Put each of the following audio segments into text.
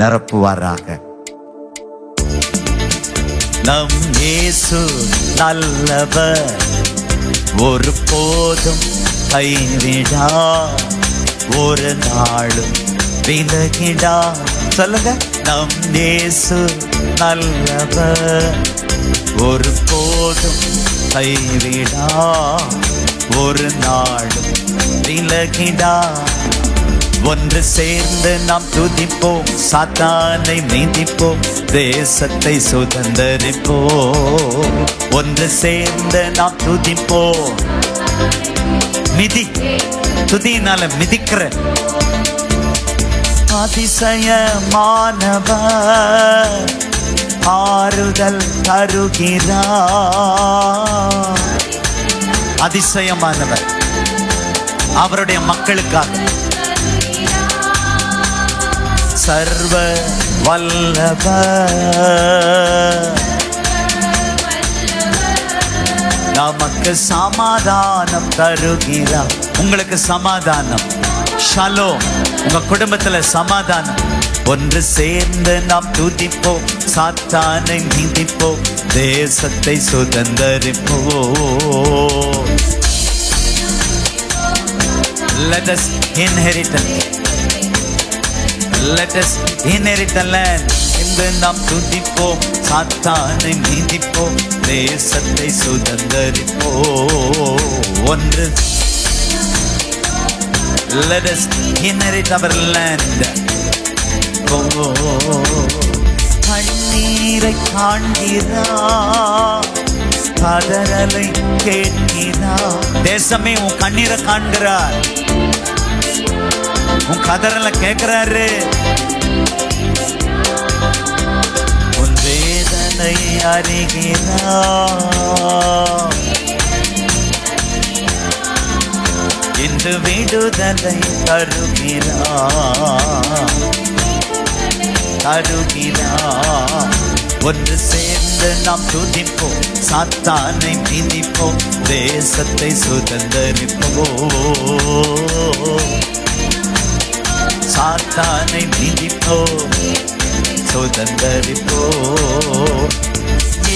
நிரப்புவாராக. நம் இயேசு நல்லவர், ஒரு போதும் கைவிடா, ஒரு நாளும் விலகிடா. சொல்லுங்க, நம் இயேசு நல்லவர், ஒரு போதும் கைவிடா, ஒரு நாளும் விலகிடா. ஒன்று சேர்ந்து நாம் துதிப்போம், சாத்தானை மீதிப்போம், தேசத்தை சுதந்தரிப்போம். ஒன்று சேர்ந்து நாம் துதிப்போம். மிதி, துதியினால மிதிக்கிற அதிசயமானவர், ஆறுதல் தருகிறார். அதிசயமானவர் அவருடைய மக்களுக்காக. சர்வ வல்லவர் நமக்கு சமாதானம் தருகிறார். உங்களுக்கு சமாதானம், ஷலோம். உங்க குடும்பத்துல சமாதானம். ஒன்று சேர்ந்து நாம் துதிப்போம், சாத்தானை மீதிப்போம், தேசத்தை சுதந்தரிப்போம். Let us inherit the land. Let us inherit the land. இன்று நாம் துதிப்போம், சாத்தானை மீதிப்போம், தேசத்தை சுதந்தரிப்போம். ஒன்று, let us inherit our land. கண்ணீரை காண்கிறார், கதறலை கேட்கிறார். தேசமே உன் கண்ணீரை காண்கிறார், உன் கதறலை கேட்கிறாரு. உன் வேதனை அறிகிறார், இன்று விடுதலை தருகிறார். ஒன்று சேர்ந்து நாம் துதிப்போம், சாத்தானை மீதிப்போம், தேசத்தை சுதந்தரிப்போம். சாத்தானை மீதிப்போம், சுதந்தரிப்போம்.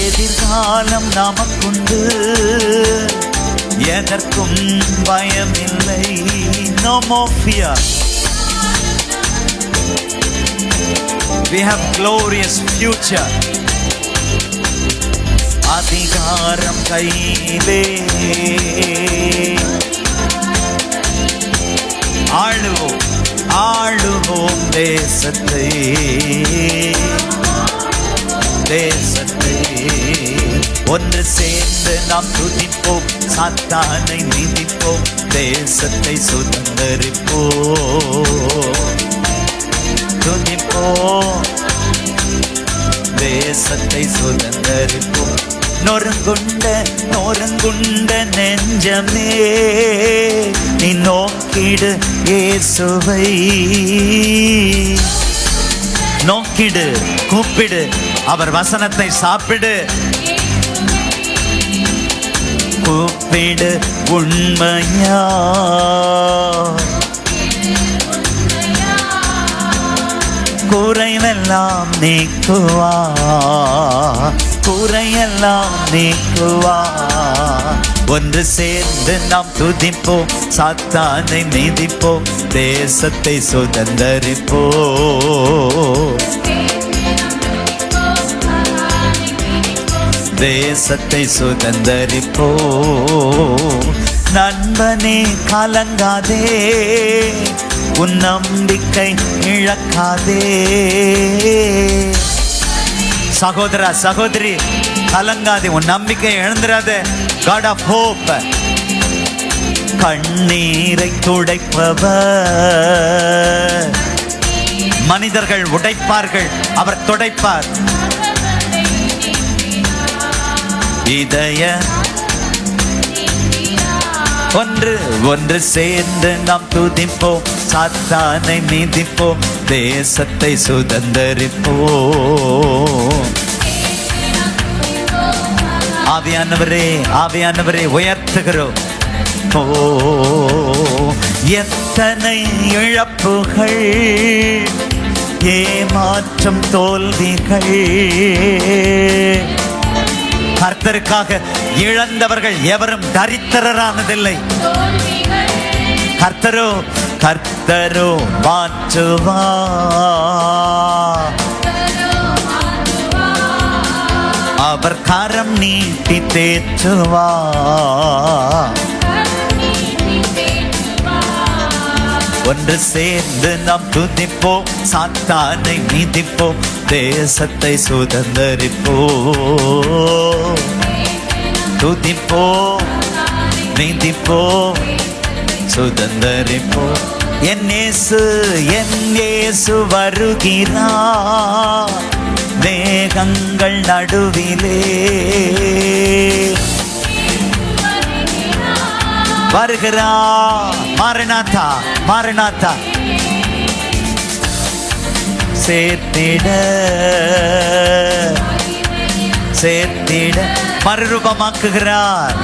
எதிர்காலம் நமக்குண்டு, எதற்கும் பயமில்லை. No more fear. We have glorious future. அதிகாரம் கையிலே, ஆளுவோம் ஆளுவோம் தேசத்தை, தேசத்தை. ஒன்று சேர்ந்து நாம் துதிப்போம், சாத்தானை மீதிப்போம், தேசத்தை சுதந்தரிப்போம். துதிப்போம், தேசத்தை சுதந்தரிப்போம். நொறுங்குண்ட நொறுங்குண்ட நெஞ்சமே, நீ நோக்கிடு இயேசுவை. நோக்கிடு, கூப்பிடு, அவர் வசனத்தை சாப்பிடு. கூப்பிடு உண்மையா, குறைவெல்லாம் நீக்குவா, குறையெல்லாம் நீக்குவா. ஒன்று சேர்ந்து நாம் துதிப்போம், சாத்தானை மீதிப்போம், தேசத்தை சுதந்தரிப்போம். தேசத்தை சுதந்தரிப்போம். நண்பனே கலங்காதே, உன் நம்பிக்கை இழக்காதே. சகோதரா சகோதரி கலங்காதே, உன் நம்பிக்கை இழந்துராதே. God of hope. கண்ணீரை துடைப்பவர், மனிதர்கள் உடைப்பார்கள், அவர் துடைப்பார். இதய ஒன்று ஒன்று சேர்ந்து நாம் துதிப்போம், சாத்தானை மீதிப்போம், தேசத்தை சுதந்தரிப்போம். ஆவியானவரே ஆவியானவரே உயர்த்துகிறோம். ஓ எத்தனை இழப்புகள் ஏமாற்றம் தோல்விகள். கர்த்தருக்காக இழந்தவர்கள் எவரும் தரித்திரரானதில்லை. கர்த்தரோ மாற்றுவார். அவர் கரம் நீட்டி தேற்றுவார். ஒன்று சேர்ந்து நாம் துதிப்போம், சாத்தானை மிதிப்போம், தேசத்தை சுதந்தரிப்போம். துதிப்போம், மிதிப்போம், சுதந்தரிப்போம். என் இயேசு வருகிறார் மேகங்கள் நடுவிலே. வருகிறார். மாரநாதா, மாரநாதா. சேர்த்திட மறுரூபமாக்குகிறார்.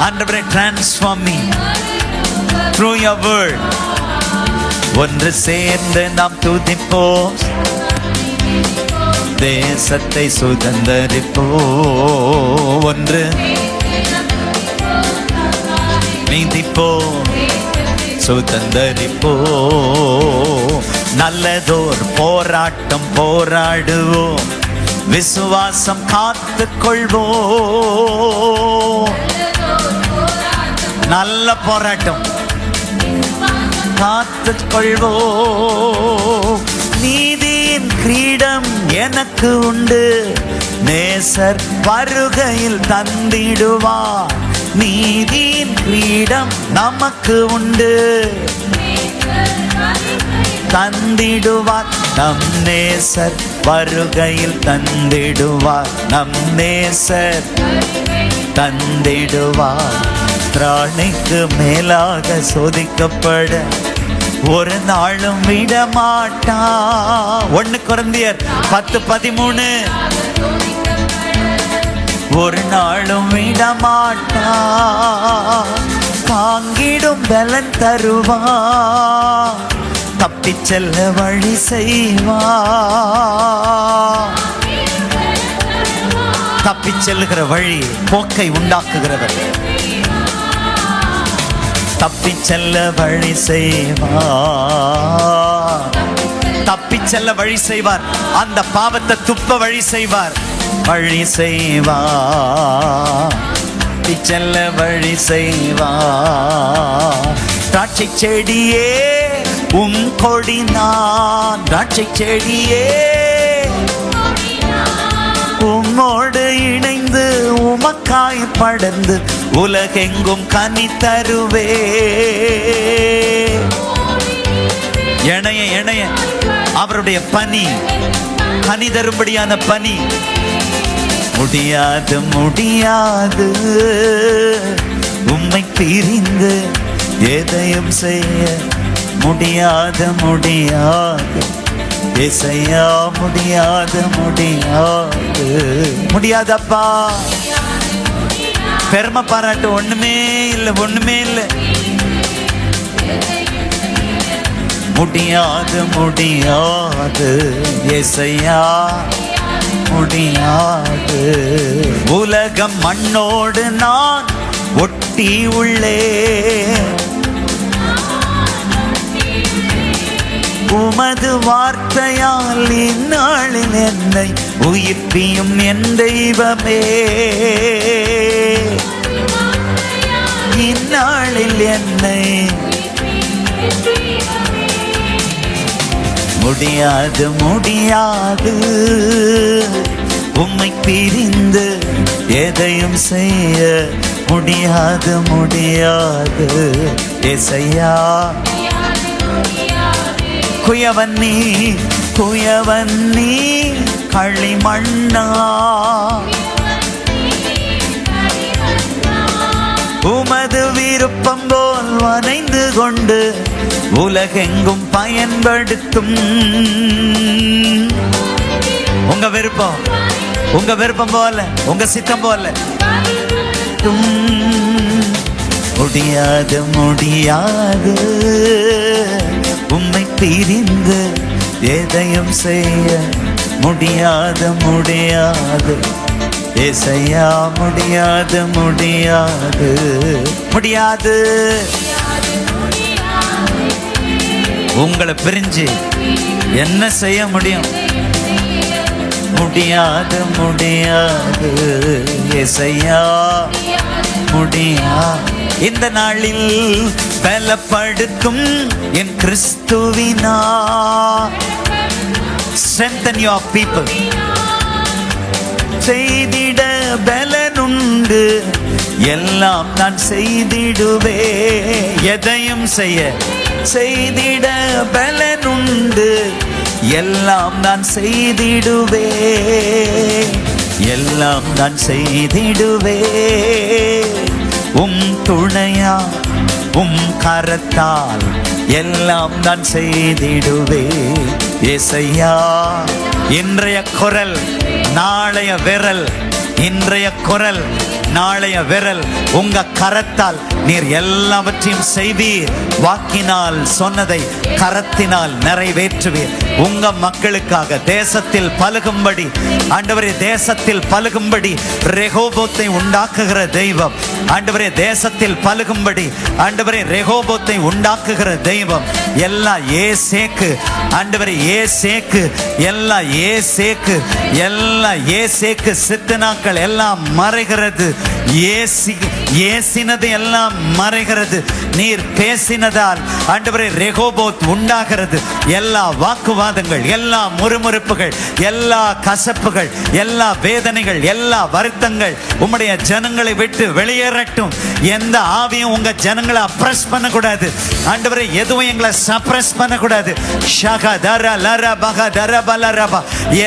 ஆண்டவரே, transform me through your word. ஒன்று சேர்ந்து நாம் துதிப்போம், தேசத்தை சுதந்தரிப்போம். ஒன்று நீதிப்போம், சுதந்தரிப்போம். நல்லதோர் போராட்டம் போராடுவோம், விசுவாசம் காத்துக் கொள்வோம். நல்ல போராட்டம் காத்துக் கொள்வோம். நீதியின் கிரீடம் எனக்கு உண்டு, நேசர் வருகையில் தந்திடுவார். நீதியின் கிரீடம் நமக்கு உண்டு, தந்திடுவார். நம் நேசர் வருகையில் தந்திடுவார். நம் நேசர் தந்திடுவார். திராணிக்கு மேலாக சோதிக்கப்பட ஒரு நாளும் விடமாட்டா. 1 கொரிந்தியர் 10:13. ஒரு நாளும் விடமாட்டா, தாங்கிடும் பலன் தருவா, தப்பி செல்ல வழி செய்வா. தப்பி செல்லுகிற வழி போக்கை உண்டாக்குகிறவர். தப்பி செல்ல வழி செய்வார். தப்பி செல்ல வழி செய்வார். அந்த பாவத்தை துப்ப வழி செய்வார். வழி செய்வார். தப்பி செல்ல வழி செய்வார். திராட்சை செடியே உம் கொடி நான், திராட்சை செடியே உம்மோடு இணைந்து உமக்காய் படர்ந்து உலகெங்கும் கனி தருவே. இணைய அவருடைய பனி, கனி தரும்படியான பனி. முடியாது முடியாது உம்மை பிரிந்து எதையும் செய்ய முடியாது முடியாது. ஏசையா, முடியாது முடியாது முடியாதப்பா. பெருமை பாராட்டு ஒண்ணுமே இல்லை, ஒண்ணுமே இல்லை. முடியாது முடியாது ஏசையா, முடியாது. உலகம் மண்ணோடு நான் ஒட்டி உள்ளே, உமது வார்த்தையால் இந்நாளில் என்னை உயிர்ப்பியும் என் தெய்வமே. இந்நாளில் என்னை முடியாது முடியாது உம்மை பிரிந்து எதையும் செய்ய முடியாது முடியாது. ஏசையா, குயவன் நீ களிமண்ணா, உமது விருப்பம் போல் வரைந்து கொண்டு உலகெங்கும் பயன்படுத்தும். உங்க விருப்பம், உங்க விருப்பம் போல, உங்க சித்தம் போல. முடியாது முடியாது உம்மை பிரிந்து எதையும் செய்ய முடியாது முடியாது ஏசையா, முடியாது முடியாது முடியாது. உங்களை பிரிஞ்சு என்ன செய்ய முடியும்? முடியாது முடியாது ஏசையா, முடியாது. இந்த நாளில் பலப்படுத்தும் என் கிறிஸ்துவினா. Strengthen your people. செய்திட பலனுண்டு, எல்லாம் நான் செய்திடுவே. எதையும் செய்திட பலனுண்டு, எல்லாம் நான் செய்திடுவே. எல்லாம் நான் செய்திடுவே. துணையா கரத்தால் எல்லாம் நான் செய்திடுவே. ஏசையா, இன்றைய குரல் நாளைய விரல், இன்றைய குரல் நாளைய விரல். உங்க கரத்தால் நீர் எல்லாவற்றையும் செய்வீர். வாக்கினால் சொன்னதை கரத்தினால் நிறைவேற்றுவீர். உங்க மக்களுக்காக தேசத்தில் பலுகும்படி, ஆண்டவரே தேசத்தில் பலுகும்படி ரெகோபோத்தை உண்டாக்குகிற தெய்வம். ஆண்டவரே தேசத்தில் பலுகும்படி, ஆண்டவரே ரெகோபோத்தை உண்டாக்குகிற தெய்வம். எல்லாம் ஏசேக்கு, ஆண்டவரே ஏசேக்கு, எல்லாம் ஏசேக்கு, எல்லாம் ஏசேக்கு. சித்தனாக்கள் எல்லாம் மறைகிறது, ஏசினது எல்லாம் மறைகிறது. நீர் பேசினதால் ஆண்டவரே ரெகோபோத் உண்டாகிறது. எல்லா வாக்குவாதங்கள், எல்லா முறுமுறுப்புகள், எல்லா கசப்புகள், எல்லா வேதனைகள், எல்லா வருத்தங்கள் உம்முடைய ஜனங்களை விட்டு வெளியேறட்டும். எந்த ஆவியும் உங்க ஜனங்களை அப்ரஸ் பண்ணக்கூடாது. ஆண்டவரே எதுவும் எங்களை சப்ரஸ் பண்ணக்கூடாது.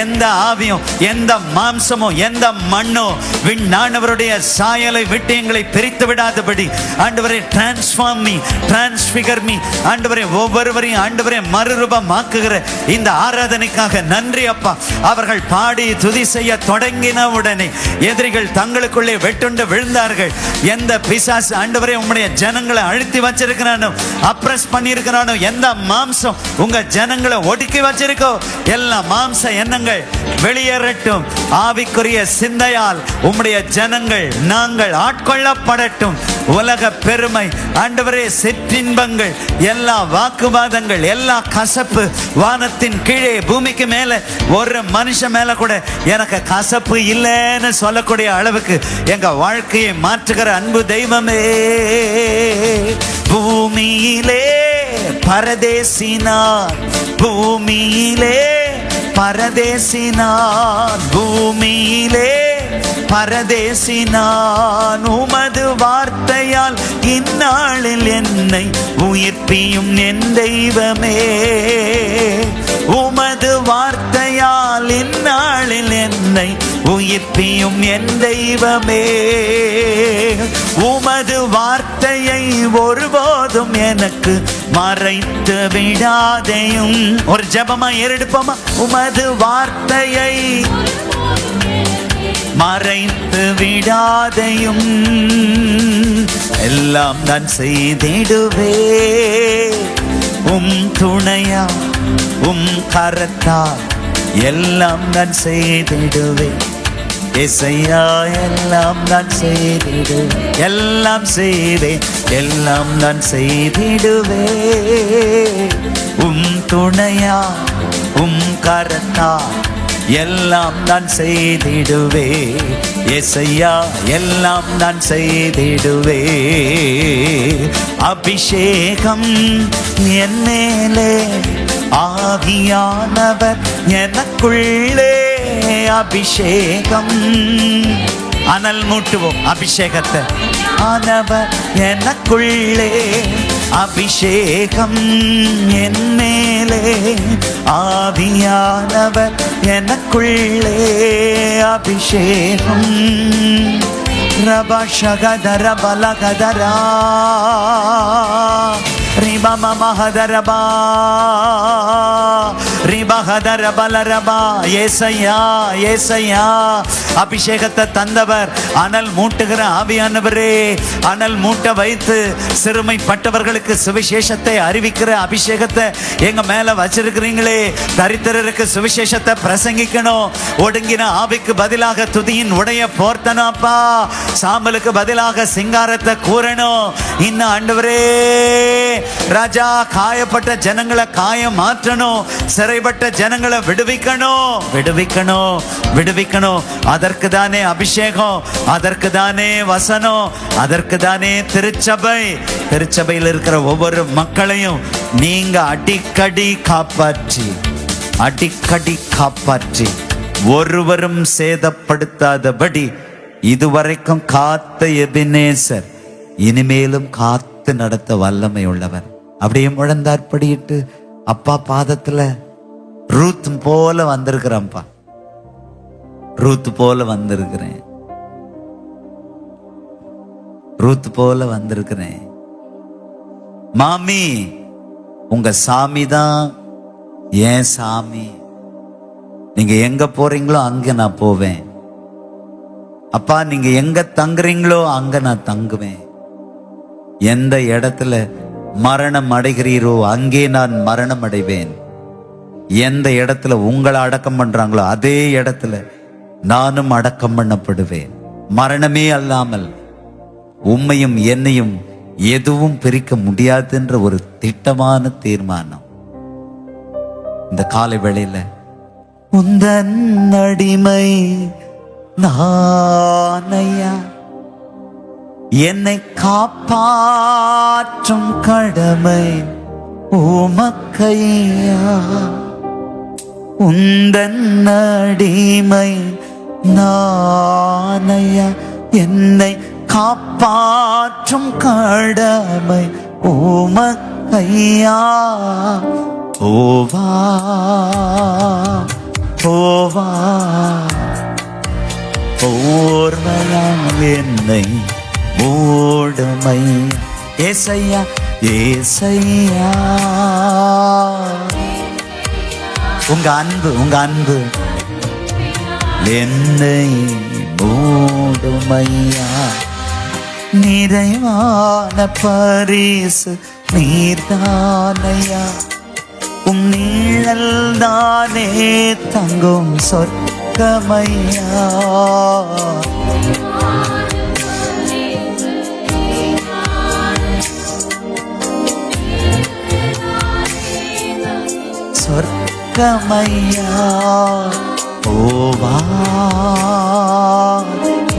எந்த ஆவியும், எந்த மாம்சமும், எந்த மண்ணோ விண்ணானவருடைய சாயலை விட்டு எங்களை பிரித்து விடாதபடி ஆண்டவரே டிரான்ஸ்ஃபார்ம் மீ, டிரான்ஸ்ஃபிகர் மீ. ஆண்டவரே ஒவ்வொருவரையும் ஆண்டவரே மறுரூபமாக்குகிற இந்த ஆராதனைக்காக நன்றி அப்பா. அவர்கள் பாடி துதி செய்ய தொடங்கின உடனே எதிரிகள் தங்களுக்குள்ளே வெட்டுண்டு விழுந்தார்கள். எந்த பிசாசு ஆண்டவரே உம்முடைய ஜனங்களை அழுத்தி வச்சிருக்கிறானோ, அப்ரஸ் பண்ணியிருக்கிறானோ, எந்த மாம்சம் உங்க ஜனங்களை ஒடுக்கி வச்சிருக்கோ, எல்லா மாம்ச எண்ணங்கள் வெளியேறட்டும். ஆவிக்குரிய சிந்தையால் உம்முடைய ஜனங்கள் நாங்கள் ஆட்கொள்ளப்படட்டும். உலக பெருமை ஆண்டவரே, சிற்றின்பங்கள், எல்லா வாக்குவாதங்கள், எல்லா கசப்பு, வானத்தின் கீழே பூமிக்கு மேல ஒரு மனுஷன் மேல கூட எனக்கு கசப்பு இல்லைன்னு சொல்லக்கூடிய அளவுக்கு எங்க வாழ்க்கையை மாற்றுகிற அன்பு தெய்வமே. பூமியிலே பரதேசினார், பூமியிலே பரதேசினான், பூமியிலே பரதேசினான். உமது வார்த்தையால் இந்நாளில் என்னை உயிர்ப்பியும் என் தெய்வமே. உமது வார்த்தையால் இந்நாளில் என்னை உயிர்ப்பியும் என் தெய்வமே. உமது வார்த்தையை ஒருபோதும் எனக்கு மறைத்து விடாதையும். ஒரு ஜெபமா ஏறெடுப்போமா? உமது வார்த்தையை மறைத்து விடாதையும், எல்லாம் நான் செய்திடுவே. துணையா கரத்தால் எல்லாம் நான் செய்திடுவே. ஏசையா, எல்லாம் நான் செய்திடுவே, எல்லாம் செய்வேன், எல்லாம் நான் செய்திடுவே. துணையா கரத்தால் எல்லாம் நான் செய்திடுவே. ஏசையா, எல்லாம் நான் செய்திடுவே. அபிஷேகம் என் மேலே, ஆவியானவர் எனக்குள்ளே. அபிஷேகம், அனல் மூட்டுவோம் அபிஷேகத்தை. ஆனவர் எனக்குள்ளே, அபிஷேகம் என் மேலே, ஆவியானவர் எனக்குள்ளே. அபிஷேகம் ரபஷகதர பலகதரா ரிபம மஹதரபா ரிபஹதர பலரபா. ஏசையா, ஏசையா, அபிஷேகத்தை தந்தவர், அனல் மூட்டுகிற ஆவியானவரே, அனல் மூட்ட வைத்து சிறுமைப்பட்டவர்களுக்கு சுவிசேஷத்தை அறிவிக்கிற அபிஷேகத்தை எங்க மேல வச்சிருக்கிறீங்களே. தரித்திரருக்கு சுவிசேஷத்தை பிரசங்கிக்கணும். ஒடுங்கின ஆவிக்கு பதிலாக துதியின் உடைய போர்த்தனப்பா. சாம்பலுக்கு பதிலாக சிங்காரத்தை கூறணும். இன்னும் ஆண்டவரே ராஜா, காயப்பட்ட ஜனங்களை காயம் மாற்றணும். சிறைப்பட்ட ஜனங்களை விடுவிக்கணும், விடுவிக்கணும், விடுவிக்கணும். அதற்கு தானே அபிஷேகம், அதற்கு தானே வசனம், அதற்கு தானே திருச்சபை. திருச்சபையில் இருக்கிற ஒவ்வொரு மக்களையும் நீங்க அடிக்கடி காப்பாற்றி, அடிக்கடி காப்பாற்றி ஒருவரும் சேதப்படுத்தாதபடி இதுவரைக்கும் காத்த எபினேசர் இனிமேலும் காத்து நடத்த வல்லமை உள்ளவர். அப்படியே முழந்தாற்படியிட்டு அப்பா பாதத்துல ரூத் போல வந்திருக்கிறேன்ப்பா, ரூத் போல வந்திருக்கிறேன், ரூத் போல வந்திருக்கிறேன். மாமி, உங்க சாமி தான் ஏன் சாமி. நீங்க எங்க போறீங்களோ அங்க நான் போவேன். அப்பா, நீங்க எங்க தங்குறீங்களோ அங்க நான் தங்குவேன். எந்த இடத்துல மரணம் அடைகிறீரோ அங்கே நான் மரணம் அடைவேன். எந்த இடத்துல உங்களை அடக்கம் பண்றாங்களோ அதே இடத்துல நானும் அடக்கம் பண்ணப்படுவேன். மரணமே அல்லாமல் உம்மையும் என்னையும் எதுவும் பிரிக்க முடியாதுன்ற ஒரு திட்டமான தீர்மானம் இந்த காலை வேளையில. உந்தன் அடிமை நானையா, என்னை காப்பாற்றும் கடமை உமக்கையா. உந்தன் அடிமை நானையா, என்னை காப்பாற்றும் கடமை உமக்கையா. ஓவா ஓவா ஓர்மையால் என்னை மூடுமை. ஏசையா, ஏசையா, உங்க அன்பு, உங்க அன்பு என்னை மூடுமையா. நிறைவான பரிசு நீர்தானையா, உம் நீழல் தானே தங்கும் சொர்க்கமையா. சொர்க்கமையா. ஓவா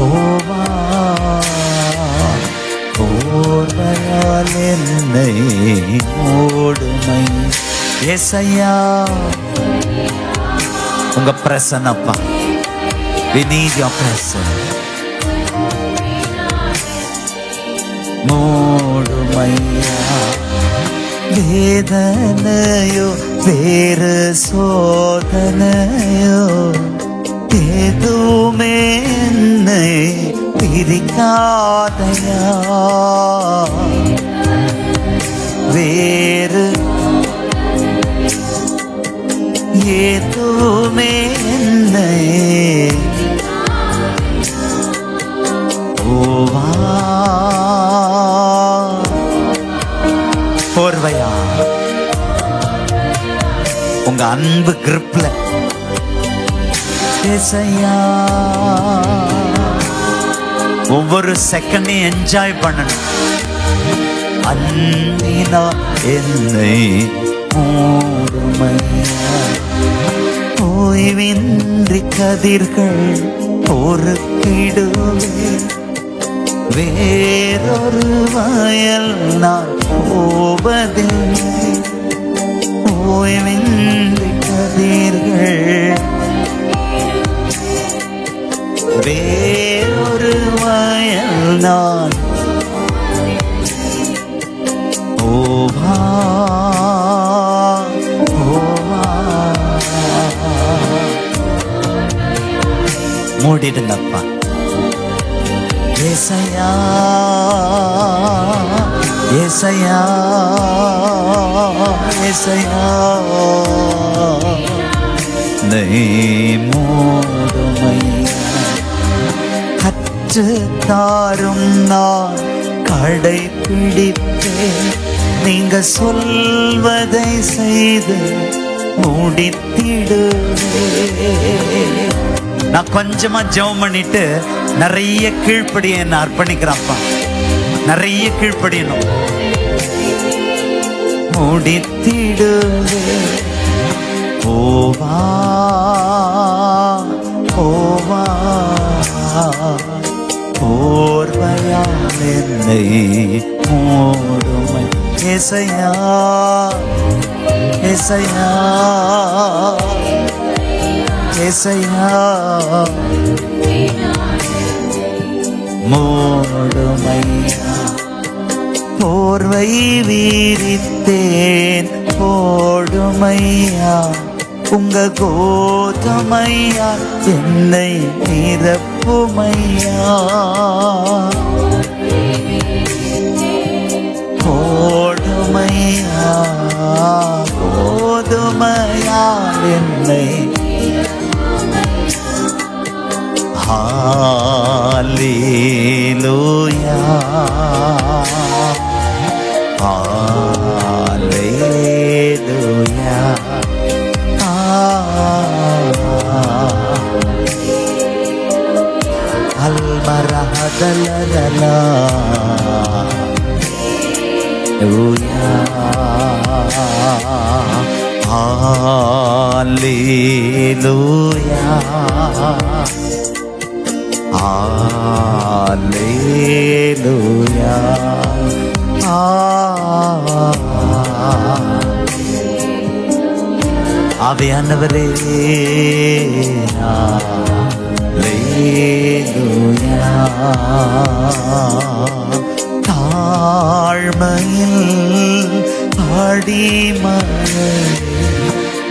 ஓவா ஓர்மையால் என்னை மூடுமை. ஏசையா, உங்க பிரசன்னப்பா, we need your presence. மூடுமையா. வேதனையோ வேறு சோதனையோ எதுவுமே என்னை பிரிக்காதையா. வேறு எதுவுமே என்னை ஓவா போர்வையா. உங்க அன்பு கிரிப்ல ஏசையா, ஒவ்வொரு செகண்டையும் என்ஜாய் பண்ணணும். அன்பினா என்னை மூடுமையா. ஓய்வின்றி கதிர்கள் பொறுக்கிடுவேன். வேறொரு வயல் நான் போவதில்லை. ஓய்வின்றி கதிர்கள் வேறொரு வயல் நான் ஓவா ஓவா. மூடிடுங்கப்பா. ஏசையா, ஏசையா, ஏசையா. என்னை மூடுமையா. கற்று தாரும் நான் கடைப்பிடிப்பேன், நீங்க சொல்வதை செய்து முடித்திடுவேன். நான் கொஞ்சமா ஜெபம் பண்ணிட்டு நிறைய கீழ்ப்படிய என்ன அர்ப்பணிக்கிறப்பா, நிறைய கீழ்ப்படியணும். முடித்திடுவே ஓவா ஓவா போர்வையால் என்னை மூடுமை. ஏசையா ஏசையா ஏசையா மூடுமையா. போர்வை வீரித்தேன் போடுமையா, உங்க கோதுமையா என்னை நிரப்புமையா. போடுமையா கோதுமையா என்னை. ஹல்லேலூயா ஹல்லேலூயா. அல்மரஹதலலலா லூயா ஹல்லேலூயா ஹல்லேலூயா. ஆவியானவரே ஹல்லேலூயா. தாழ்மையில் அடிமையை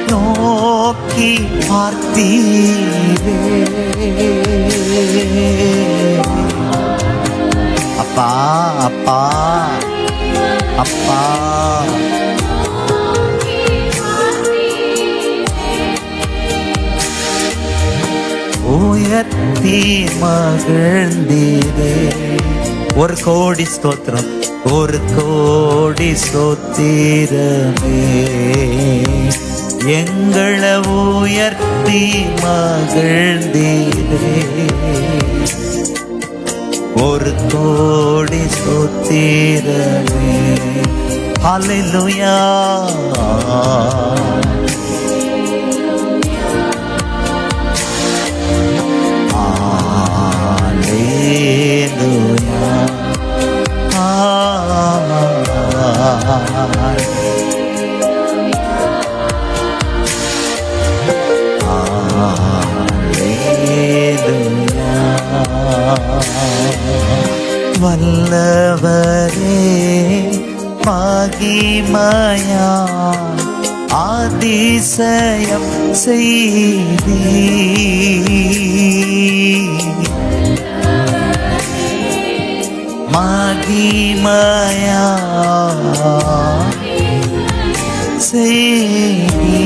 நோக்கி பார்த்தீரே அப்பா அப்பா அப்பா. உயர்த்தி மகிழ்ந்தீரே. ஒரு கோடி ஸ்தோத்திரம், ஒரு கோடி ஸ்தோத்திரமே. எங்களை உயர்த்தி மகிழ்ந்தீரே. ஒரு கோடி ஸ்தோத்திரமே. ஹல்லேலூயா ஹல்லேலூயா. வல்லவரே மகிமையா அதிசயம் செய்தீ. மகிமையா செய்தீ.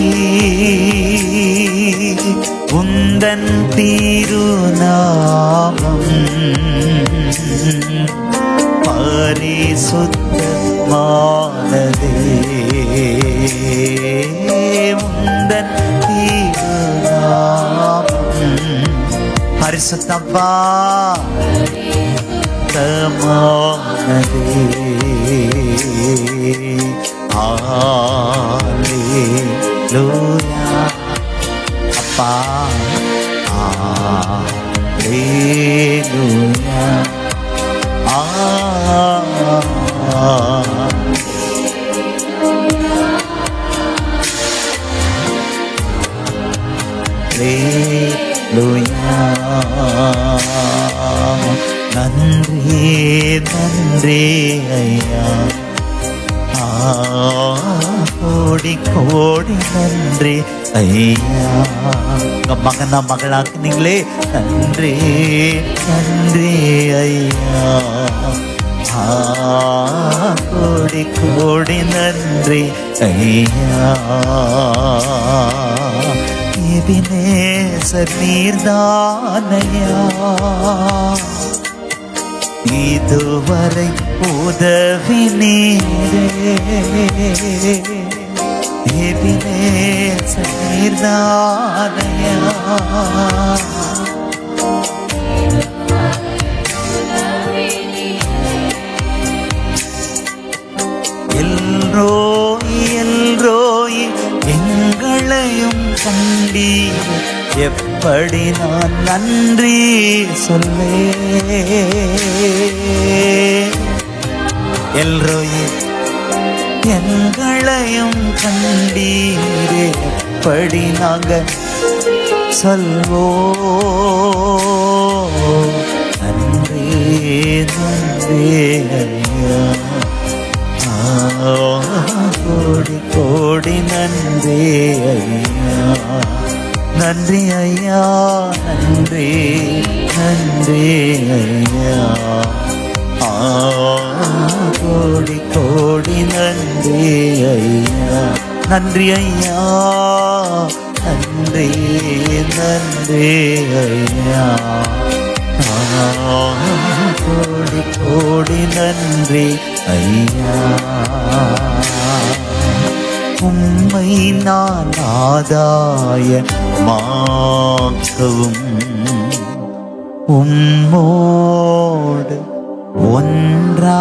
உந்தன் திருநாமம் பரிசுத்தமானதே. உந்தன் திருநாமம் பரிசுத்தப்பா தமானதே. ஹல்லேலூயா அப்பா ஹல்லேலூயா. ஹல்லேலூயா. நன்றி நன்றி ஐயா, கோடி கோடி நன்றி ஐயா. உங்க மகனா மகளாக்குனீங்களே, நன்றி நன்றி ஐயா. கோடி கோடி நன்றி ஐயா. எபினேசர் நீர்தானையா, இதுவரை உதவி நீரே. எபினேசர் நீர்தானையா, எல்ரோய் எல்ரோய் எங்களையும் கண்டீர், எப்படி நான் நன்றி சொல்வே. எல்ரோய் எங்களையும் கண்டீர், எப்படி நாங்க சொல்வோ. நன்றி நன்றி ஐயா, கோடி கோடி நன்றி ஐயா. நன்றி ஐயா, நன்றி நன்றி ஐயா. கோடி கோடி நன்றி ஐயா. நன்றி ஐயா, நன்றி நன்றி ஐயா. கோடி கோடி நன்றி ஐயா. உம்மை நான் ஆதாய மாக்கவும், உம்மோடு ஒன்றாகவும்,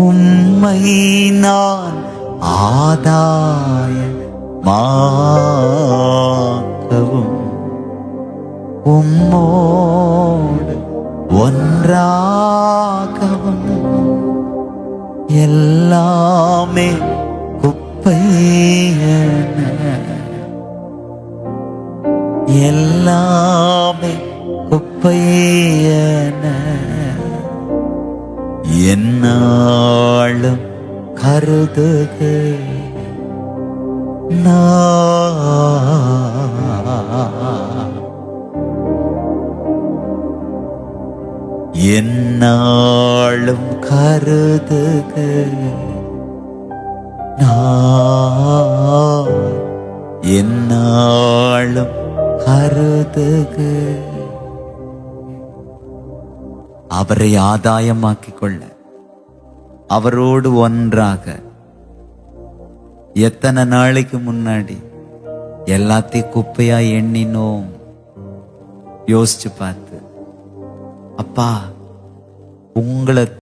உம்மை நான் ஆதாய மாக்கவும், உம்மோடு ஒன்றாகவும், எல்லாமே குப்பையன, எல்லாமே குப்பையன, என்னாலும் கருதுக என்னாலும் கருதுக என்னாலும் கருதுக. அவரை ஆதாயமாக்கிக் கொள்ள, அவரோடு ஒன்றாக எத்தனை நாளைக்கு முன்னாடி எல்லாத்தையும் குப்பையா எண்ணினோம். யோசிச்சு பார்த்து, அப்பா உங்களை